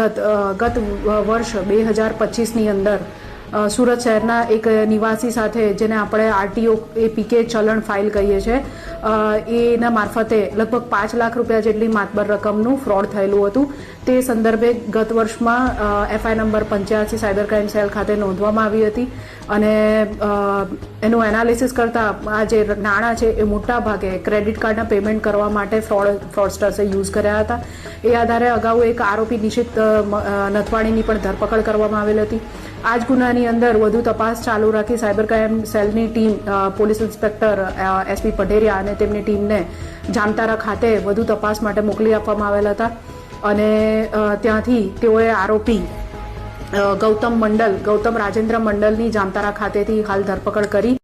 ગત વર્ષ 2025ની અંદર સુરત શહેરના એક નિવાસી સાથે જેને આપણે આરટીઓ પીકે ચલણ ફાઇલ કહીએ છીએ એના મારફતે લગભગ 5 લાખ રૂપિયા જેટલી માતબર રકમનું ફ્રોડ થયેલું હતું. તે સંદર્ભે ગત વર્ષમાં FI number 85 cyber crime cell ખાતે નોંધવામાં આવી હતી અને એનું એનાલિસિસ કરતાં આ જે નાણાં છે એ મોટા ભાગે ક્રેડિટ કાર્ડના પેમેન્ટ કરવા માટે ફ્રોડસ્ટર્સે યુઝ કર્યા હતા. એ આધારે અગાઉ એક આરોપી નિશિત નથવાણીની પણ ધરપકડ કરવામાં આવેલ હતી. આ જ ગુનાની અંદર વધુ તપાસ ચાલુ રાખી સાયબર ક્રાઇમ સેલની team police inspector SP Padheriya અને તેમની ટીમને જામતારા ખાતે વધુ તપાસ માટે મોકલી આપવામાં આવેલ હતા અને ત્યાંથી તેઓએ આરોપી ગૌતમ રાજેન્દ્ર મંડલની જામતારા ખાતેથી હાલ ધરપકડ કરી